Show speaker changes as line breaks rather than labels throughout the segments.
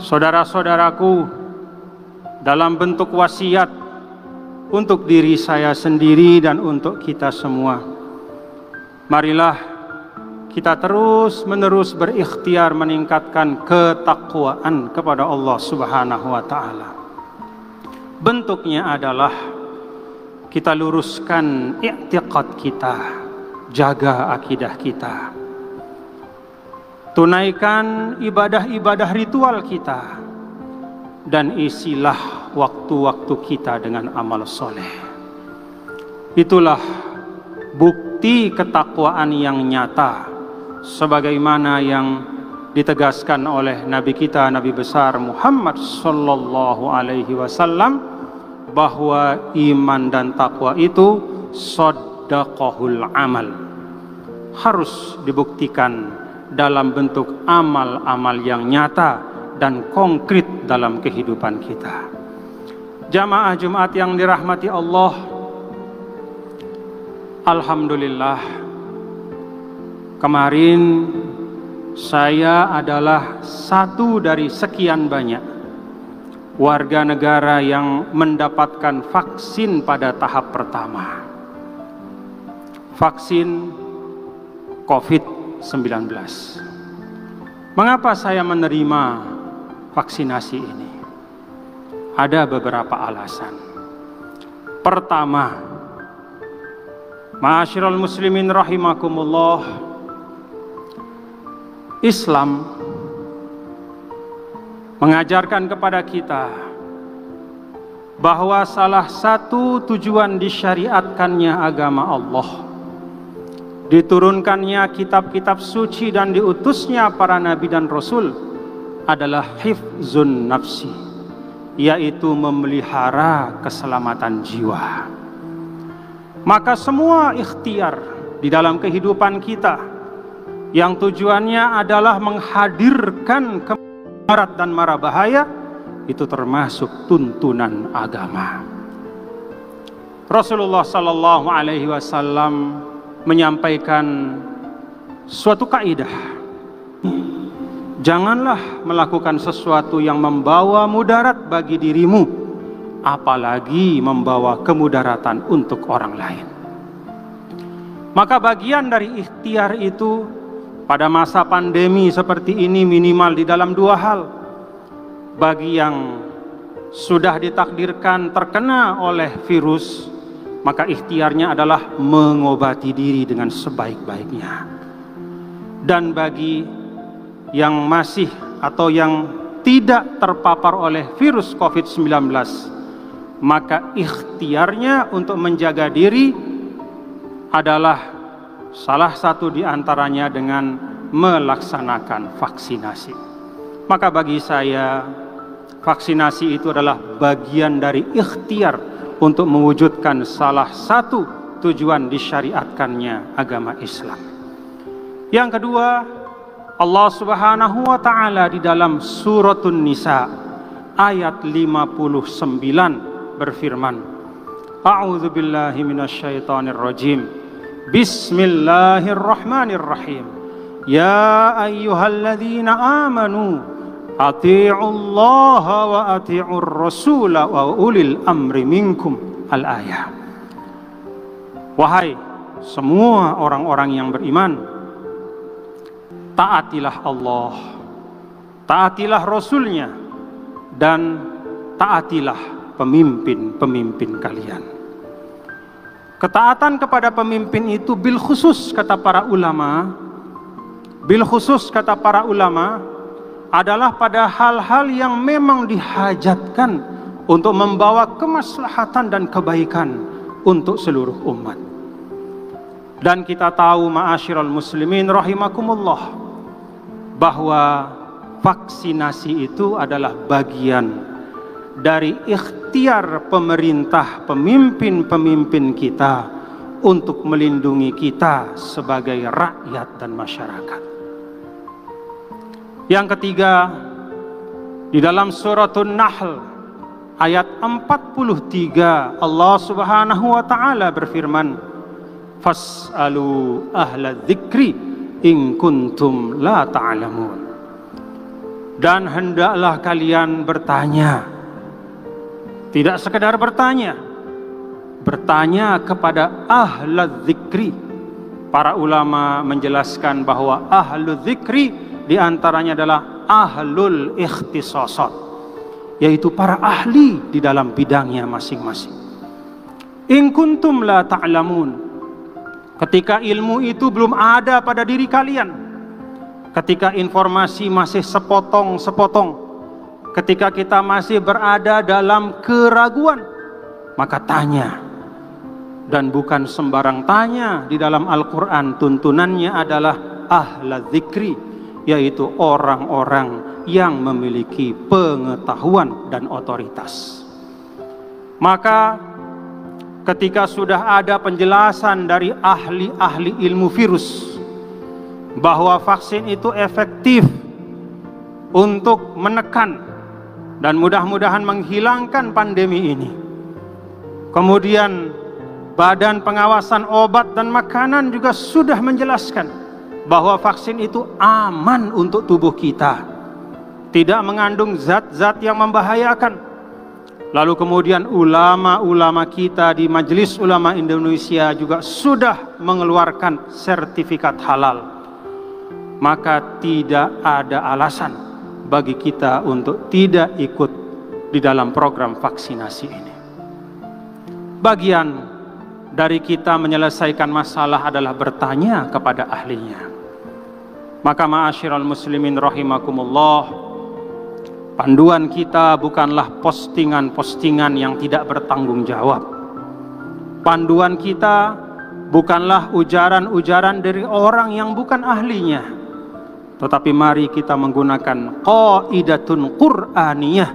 saudara-saudaraku, dalam bentuk wasiat untuk diri saya sendiri dan untuk kita semua, marilah kita terus-menerus berikhtiar meningkatkan ketakwaan kepada Allah Subhanahu wa Ta'ala. Bentuknya adalah kita luruskan i'tiqad kita, jaga akidah kita, tunaikan ibadah-ibadah ritual kita, dan isilah waktu-waktu kita dengan amal soleh. Itulah bukti ketakwaan yang nyata, sebagaimana yang ditegaskan oleh Nabi kita, Nabi besar Muhammad sallallahu alaihi wasallam, bahwa iman dan takwa itu shadaqahul amal, harus dibuktikan dalam bentuk amal-amal yang nyata dan konkret dalam kehidupan kita. Jamaah Jumat yang dirahmati Allah, alhamdulillah, kemarin saya adalah satu dari sekian banyak warga negara yang mendapatkan vaksin pada tahap pertama, vaksin COVID-19. Mengapa saya menerima vaksinasi ini? Ada beberapa alasan. Pertama, ma'asyiral muslimin rahimakumullah, Islam mengajarkan kepada kita bahwa salah satu tujuan disyariatkannya agama Allah, diturunkannya kitab-kitab suci dan diutusnya para nabi dan rasul adalah hifzun nafsi, yaitu memelihara keselamatan jiwa. Maka semua ikhtiar di dalam kehidupan kita yang tujuannya adalah menghadirkan mudarat dan mara bahaya, itu termasuk tuntunan agama. Rasulullah sallallahu alaihi wasallam menyampaikan suatu kaidah, janganlah melakukan sesuatu yang membawa mudarat bagi dirimu, apalagi membawa kemudaratan untuk orang lain. Maka bagian dari ikhtiar itu pada masa pandemi seperti ini minimal di dalam dua hal. Bagi yang sudah ditakdirkan terkena oleh virus, maka ikhtiarnya adalah mengobati diri dengan sebaik-baiknya. Dan bagi yang masih atau yang tidak terpapar oleh virus COVID-19, maka ikhtiarnya untuk menjaga diri adalah salah satu di antaranya dengan melaksanakan vaksinasi. Maka bagi saya, vaksinasi itu adalah bagian dari ikhtiar untuk mewujudkan salah satu tujuan disyariatkannya agama Islam. Yang kedua, Allah Subhanahu wa Ta'ala di dalam Suratun Nisa ayat 59 berfirman, A'udzu billahi minasyaitonir rajim. Bismillahirrahmanirrahim. Ya ayyuhalladzina amanu ati'ullaha wa ati'ur rasula wa ulil amri minkum. Al-ayah. Wahai semua orang-orang yang beriman, taatilah Allah, taatilah Rasulnya, dan taatilah pemimpin-pemimpin kalian. Ketaatan kepada pemimpin itu bil khusus kata para ulama, adalah pada hal-hal yang memang dihajatkan untuk membawa kemaslahatan dan kebaikan untuk seluruh umat. Dan kita tahu ma'asyiral muslimin rahimakumullah, bahwa vaksinasi itu adalah bagian dari ikhtiar pemerintah, pemimpin-pemimpin kita untuk melindungi kita sebagai rakyat dan masyarakat. Yang ketiga, di dalam Suratun Nahl ayat 43 Allah Subhanahu wa Ta'ala berfirman, Fas'alu ahla dzikri in kuntum la ta'lamun. Dan hendaklah kalian bertanya. Tidak sekedar bertanya, bertanya kepada ahlul dzikri. Para ulama menjelaskan bahwa ahlul dzikri diantaranya adalah ahlul ikhtisasat, yaitu para ahli di dalam bidangnya masing-masing. In kuntum la ta'lamun, ketika ilmu itu belum ada pada diri kalian, ketika informasi masih sepotong-sepotong, ketika kita masih berada dalam keraguan, maka tanya. Dan bukan sembarang tanya. Di dalam Al-Quran tuntunannya adalah ahlul dzikri, yaitu orang-orang yang memiliki pengetahuan dan otoritas. Maka ketika sudah ada penjelasan dari ahli-ahli ilmu virus bahwa vaksin itu efektif untuk menekan dan mudah-mudahan menghilangkan pandemi ini, kemudian Badan Pengawasan Obat dan Makanan juga sudah menjelaskan bahwa vaksin itu aman untuk tubuh kita, tidak mengandung zat-zat yang membahayakan. Lalu kemudian ulama-ulama kita di Majelis Ulama Indonesia juga sudah mengeluarkan sertifikat halal. Maka tidak ada alasan bagi kita untuk tidak ikut di dalam program vaksinasi ini. Bagian dari kita menyelesaikan masalah adalah bertanya kepada ahlinya. Maka ma'asyiral muslimin rahimakumullah, panduan kita bukanlah postingan-postingan yang tidak bertanggung jawab. Panduan kita bukanlah ujaran-ujaran dari orang yang bukan ahlinya. Tetapi mari kita menggunakan qaidatun Qur'aniyah,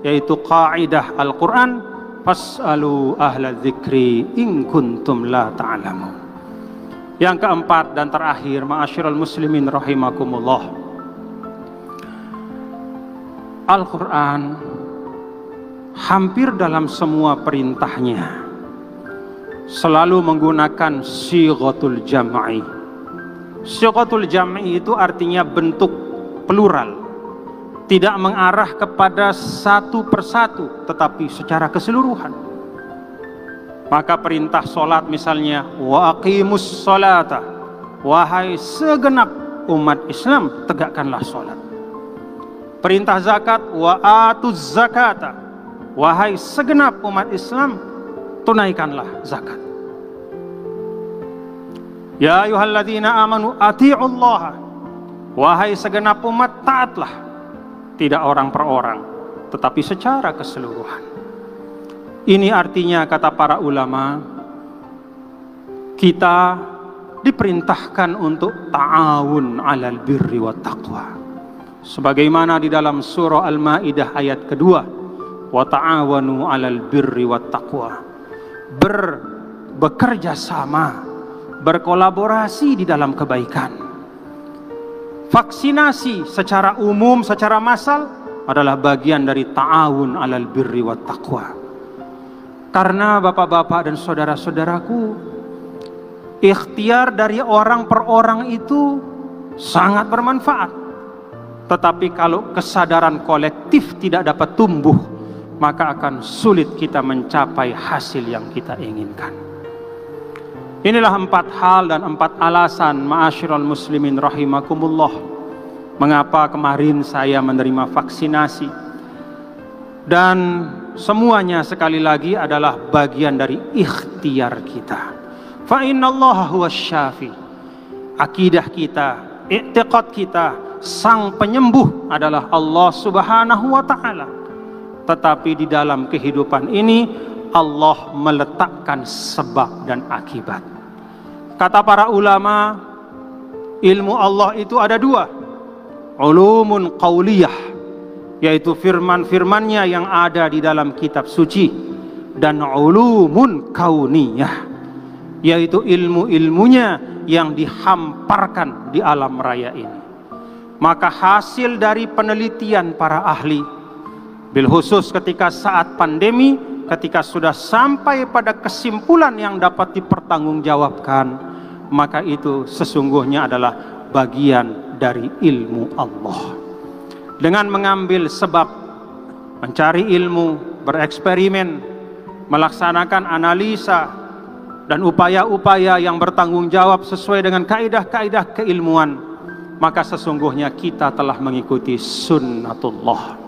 yaitu kaidah Al-Quran, fas'alu ahla dzikri in kuntum la ta'lamun. Yang keempat dan terakhir, ma'asyiral muslimin rahimakumullah, Al-Quran hampir dalam semua perintahnya selalu menggunakan sighatul jam'i. Sighatul jam'i itu artinya bentuk plural, tidak mengarah kepada satu persatu, tetapi secara keseluruhan. Maka perintah solat misalnya, wa aqimus solata, wahai segenap umat Islam, tegakkanlah solat. Perintah zakat, wa atuz zakata, wahai segenap umat Islam, tunaikanlah zakat. Ya ayyuhalladzina amanu ati'ullaha, wahai segenap umat, taatlah. Tidak orang per orang, tetapi secara keseluruhan. Ini artinya, kata para ulama, kita diperintahkan untuk ta'awun 'alal birri wat taqwa. Sebagaimana di dalam surah Al-Maidah ayat kedua, wa ta'awanu 'alal birri wat taqwa. Bekerja sama, berkolaborasi di dalam kebaikan. Vaksinasi secara umum, secara massal adalah bagian dari ta'awun 'alal birri wat taqwa. Karena bapak-bapak dan saudara-saudaraku, ikhtiar dari orang per orang itu sangat bermanfaat. Tetapi kalau kesadaran kolektif tidak dapat tumbuh, maka akan sulit kita mencapai hasil yang kita inginkan. Inilah 4 hal dan 4 alasan, ma'asyiral muslimin rahimakumullah, mengapa kemarin saya menerima vaksinasi. Dan semuanya sekali lagi adalah bagian dari ikhtiar kita. Fa innallaha huwas syafi. Akidah kita, i'tiqad kita, sang penyembuh adalah Allah Subhanahu wa taala. Tetapi di dalam kehidupan ini Allah meletakkan sebab dan akibat. Kata para ulama, ilmu Allah itu ada 2. Ulumun qauliyah, yaitu firman-firmannya yang ada di dalam kitab suci, dan ulumun kauniyah, yaitu ilmu-ilmunya yang dihamparkan di alam raya ini. Maka hasil dari penelitian para ahli, bil khusus ketika saat pandemi, ketika sudah sampai pada kesimpulan yang dapat dipertanggungjawabkan, maka itu sesungguhnya adalah bagian dari ilmu Allah. dengan mengambil sebab, mencari ilmu, bereksperimen, melaksanakan analisa dan upaya-upaya yang bertanggung jawab sesuai dengan kaidah-kaidah keilmuan, maka sesungguhnya kita telah mengikuti sunnatullah.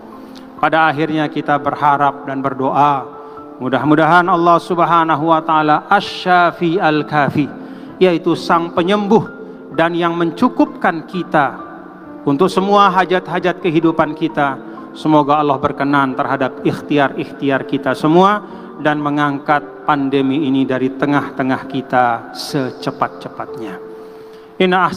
Pada akhirnya kita berharap dan berdoa, mudah-mudahan Allah Subhanahu wa taala asy-syafi al-kafi, yaitu sang penyembuh dan yang mencukupkan kita untuk semua hajat-hajat kehidupan kita. Semoga Allah berkenan terhadap ikhtiar-ikhtiar kita semua dan mengangkat pandemi ini dari tengah-tengah kita secepat-cepatnya. Inna